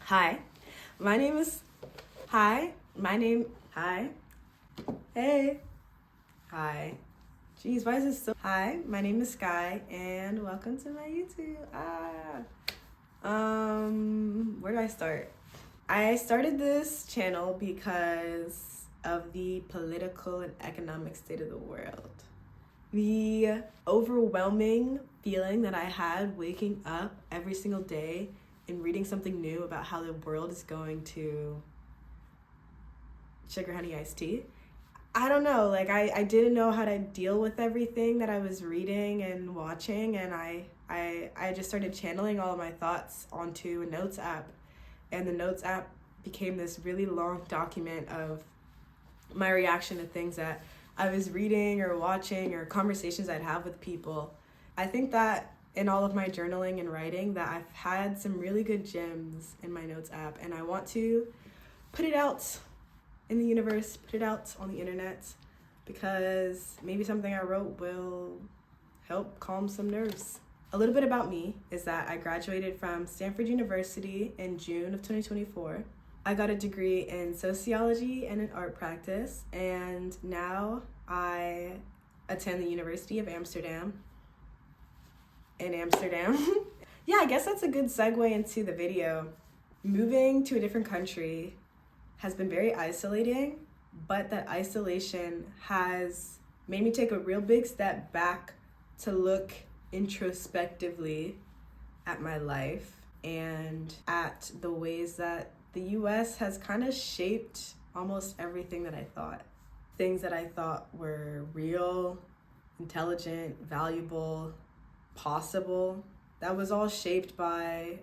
Hi, my name is, hi, my name, hi, hey, hi. Jeez, why is this so, hi, my name is Sky, and welcome to my YouTube. Where do I start? I started this channel because of the political and economic state of the world. The overwhelming feeling that I had waking up every single day and reading something new about how the world is going to sugar honey iced tea. I don't know, like I didn't know how to deal with everything that I was reading and watching, and I just started channeling all of my thoughts onto a notes app, and the notes app became this really long document of my reaction to things that I was reading or watching or conversations I'd have with people. I think that in all of my journaling and writing that I've had some really good gems in my notes app, and I want to put it out in the universe, put it out on the internet, because maybe something I wrote will help calm some nerves. A little bit about me is that I graduated from Stanford University in June of 2024. I got a degree in sociology and in art practice, and now I attend the University of Amsterdam in Amsterdam. Yeah, I guess that's a good segue into the video. Moving to a different country has been very isolating, but that isolation has made me take a real big step back to look introspectively at my life and at the ways that the US has kind of shaped almost everything that I thought. Things that I thought were real, intelligent, valuable, possible, that was all shaped by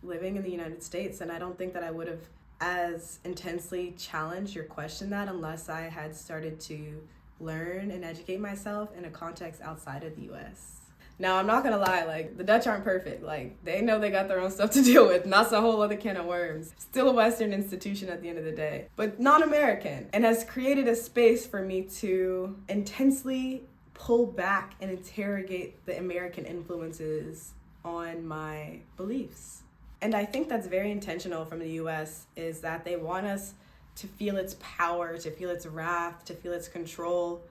living in the United States. And I don't think that I would have as intensely challenged or questioned that unless I had started to learn and educate myself in a context outside of the US. Now, I'm not gonna lie, like, the Dutch aren't perfect. Like, they know they got their own stuff to deal with, and that's a whole other can of worms. Still a Western institution at the end of the day, but non-American, and has created a space for me to intensely pull back and interrogate the American influences on my beliefs. And I think that's very intentional from the US, is that they want us to feel its power, to feel its wrath, to feel its control,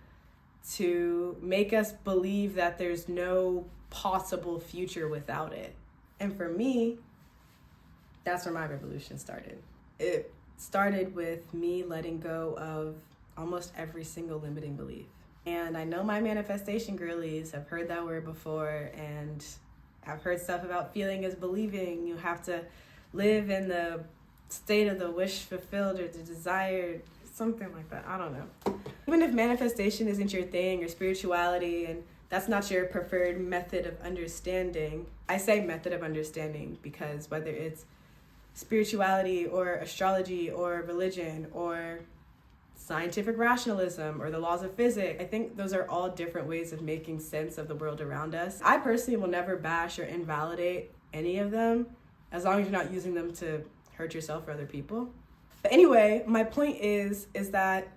to make us believe that there's no possible future without it. And for me, that's where my revolution started. It started with me letting go of almost every single limiting belief. And I know my manifestation girlies have heard that word before, and I've heard stuff about feeling is believing. You have to live in the state of the wish fulfilled or the desired, something like that. I don't know. Even if manifestation isn't your thing, or spirituality, and that's not your preferred method of understanding, I say method of understanding because whether it's spirituality or astrology or religion or scientific rationalism or the laws of physics, I think those are all different ways of making sense of the world around us. I personally will never bash or invalidate any of them as long as you're not using them to hurt yourself or other people. But anyway, my point is that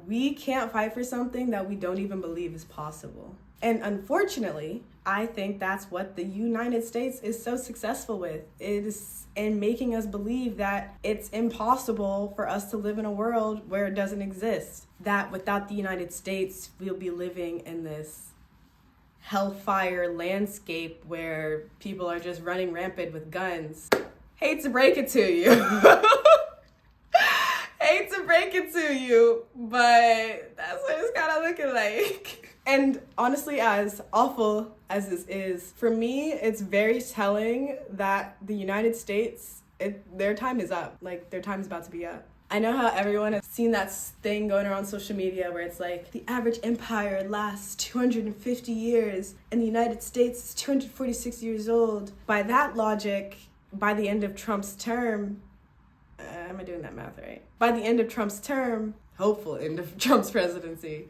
we can't fight for something that we don't even believe is possible. And unfortunately, I think that's what the United States is so successful with, is in making us believe that it's impossible for us to live in a world where it doesn't exist. That without the United States, we'll be living in this hellfire landscape where people are just running rampant with guns. Hate to break it to you. Hate to break it to you, but that's what it's kind of looking like. And honestly, as awful as this is, for me, it's very telling that the United States, their time is up. Like, their time is about to be up. I know how everyone has seen that thing going around social media where it's like, the average empire lasts 250 years, and the United States is 246 years old. By that logic, by the end of Trump's term, am I doing that math right? By the end of Trump's term, hopeful end of Trump's presidency,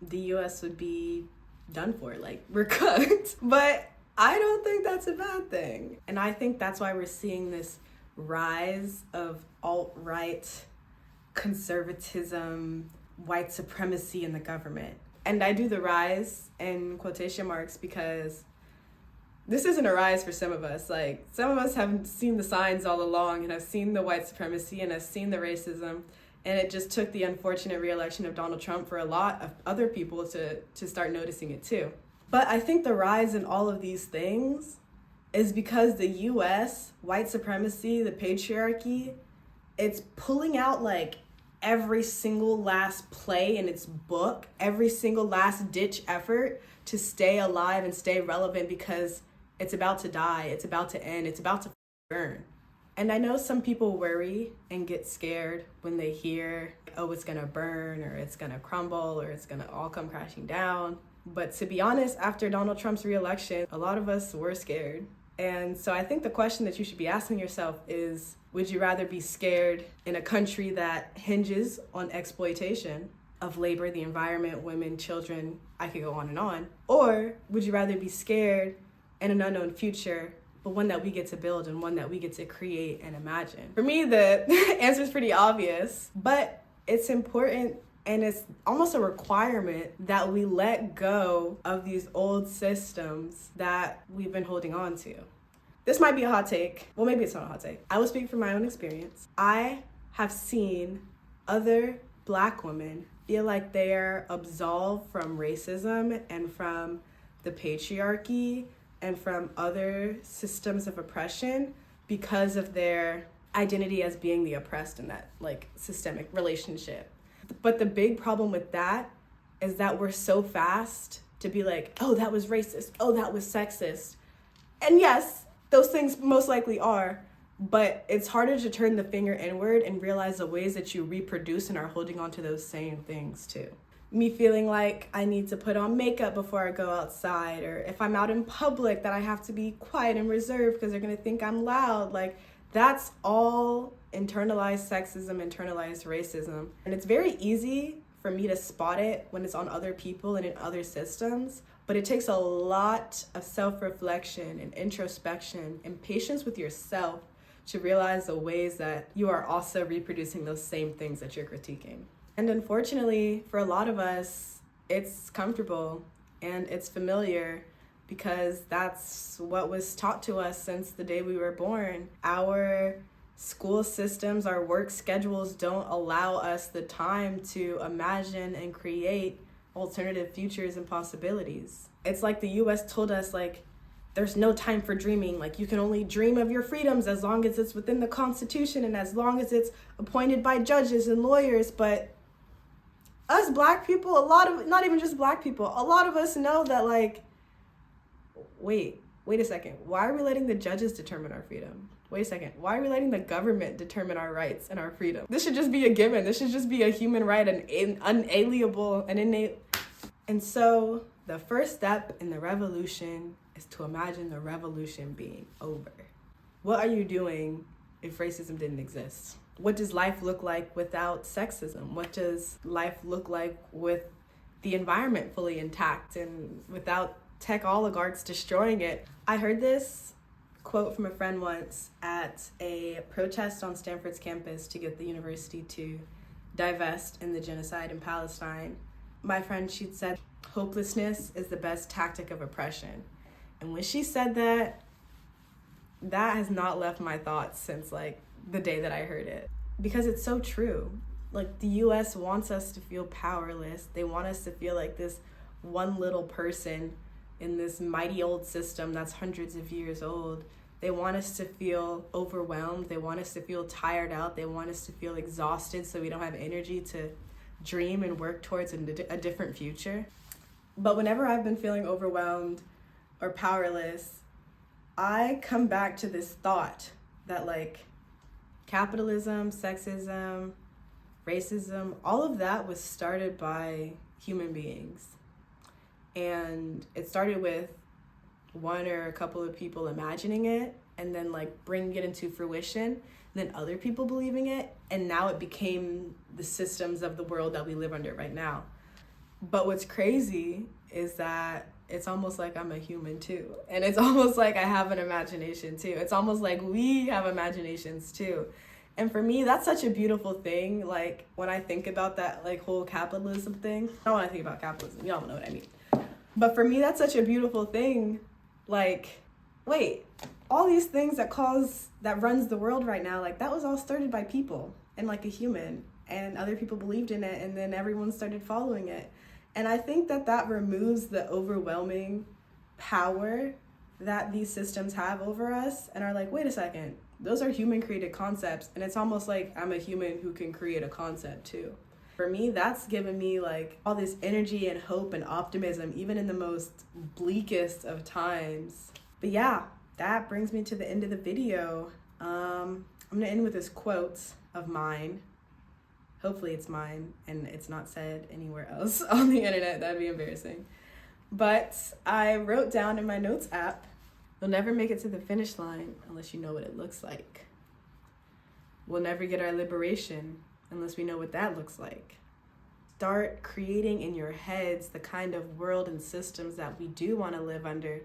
the US would be done for, like, we're cooked. But I don't think that's a bad thing. And I think that's why we're seeing this rise of alt-right conservatism, white supremacy in the government. And I do the rise in quotation marks because this isn't a rise for some of us. Like, some of us haven't seen the signs all along and have seen the white supremacy and have seen the racism. And it just took the unfortunate re-election of Donald Trump for a lot of other people to start noticing it too. But I think the rise in all of these things is because the US, white supremacy, the patriarchy, it's pulling out like every single last play in its book, every single last ditch effort to stay alive and stay relevant, because it's about to die, it's about to end, it's about to burn. And I know some people worry and get scared when they hear, oh, it's gonna burn, or it's gonna crumble, or it's gonna all come crashing down. But to be honest, after Donald Trump's re-election, a lot of us were scared. And so I think the question that you should be asking yourself is, would you rather be scared in a country that hinges on exploitation of labor, the environment, women, children, I could go on, or would you rather be scared in an unknown future, but one that we get to build and one that we get to create and imagine? For me, the answer is pretty obvious, but it's important and it's almost a requirement that we let go of these old systems that we've been holding on to. This might be a hot take. Well, maybe it's not a hot take. I will speak from my own experience. I have seen other Black women feel like they're absolved from racism and from the patriarchy and from other systems of oppression because of their identity as being the oppressed in that like systemic relationship. But the big problem with that is that we're so fast to be like, oh, that was racist, oh, that was sexist. And yes, those things most likely are, but it's harder to turn the finger inward and realize the ways that you reproduce and are holding on to those same things too. Me feeling like I need to put on makeup before I go outside, or if I'm out in public that I have to be quiet and reserved because they're gonna think I'm loud. Like, that's all internalized sexism, internalized racism. And it's very easy for me to spot it when it's on other people and in other systems, but it takes a lot of self-reflection and introspection and patience with yourself to realize the ways that you are also reproducing those same things that you're critiquing. And unfortunately, for a lot of us, it's comfortable and it's familiar because that's what was taught to us since the day we were born. Our school systems, our work schedules don't allow us the time to imagine and create alternative futures and possibilities. It's like the US told us, like, there's no time for dreaming. Like, you can only dream of your freedoms as long as it's within the Constitution and as long as it's appointed by judges and lawyers. But us Black people, not even just Black people, a lot of us know that, like, wait a second. Why are we letting the judges determine our freedom? Wait a second. Why are we letting the government determine our rights and our freedom? This should just be a given. This should just be a human right, an unalienable, an innate. And so the first step in the revolution is to imagine the revolution being over. What are you doing if racism didn't exist? What does life look like without sexism? What does life look like with the environment fully intact and without tech oligarchs destroying it? I heard this quote from a friend once at a protest on Stanford's campus to get the university to divest in the genocide in Palestine. My friend, she'd said, hopelessness is the best tactic of oppression. And when she said that, that has not left my thoughts since like the day that I heard it. Because it's so true. Like, the US wants us to feel powerless. They want us to feel like this one little person in this mighty old system that's hundreds of years old. They want us to feel overwhelmed. They want us to feel tired out. They want us to feel exhausted so we don't have energy to dream and work towards a different future. But whenever I've been feeling overwhelmed or powerless, I come back to this thought that, like, capitalism, sexism, racism, all of that was started by human beings. And it started with one or a couple of people imagining it and then like bringing it into fruition, and then other people believing it, and now it became the systems of the world that we live under right now. But what's crazy is that it's almost like I'm a human too. And it's almost like I have an imagination too. It's almost like we have imaginations too. And for me, that's such a beautiful thing. Like, when I think about that, like, whole capitalism thing, I don't want to think about capitalism. Y'all know what I mean. But for me, that's such a beautiful thing. Like, wait, all these things that runs the world right now, like that was all started by people and like a human, and other people believed in it, and then everyone started following it. And I think that removes the overwhelming power that these systems have over us, and are like, wait a second, those are human created concepts, and it's almost like I'm a human who can create a concept too. For me, that's given me like all this energy and hope and optimism, even in the most bleakest of times. But yeah, that brings me to the end of the video. I'm gonna end with this quote of mine. Hopefully it's mine and it's not said anywhere else on the internet. That'd be embarrassing. But I wrote down in my notes app, "We'll never make it to the finish line unless you know what it looks like. We'll never get our liberation unless we know what that looks like." Start creating in your heads the kind of world and systems that we do want to live under,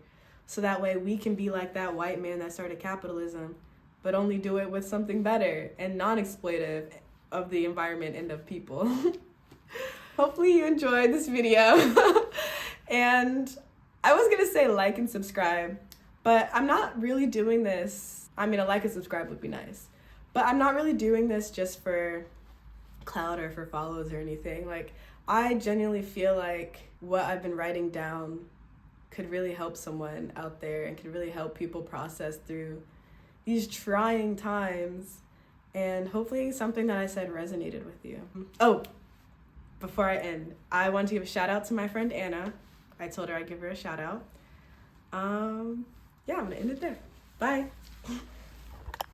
so that way we can be like that white man that started capitalism, but only do it with something better and non-exploitive of the environment and of people. Hopefully you enjoyed this video. And I was gonna say like and subscribe, but I'm not really doing this. I mean, a like and subscribe would be nice, but I'm not really doing this just for clout or for follows or anything. Like, I genuinely feel like what I've been writing down could really help someone out there and could really help people process through these trying times. And hopefully something that I said resonated with you. Oh, before I end, I want to give a shout out to my friend Anna. I told her I'd give her a shout out. Yeah, I'm gonna end it there. Bye.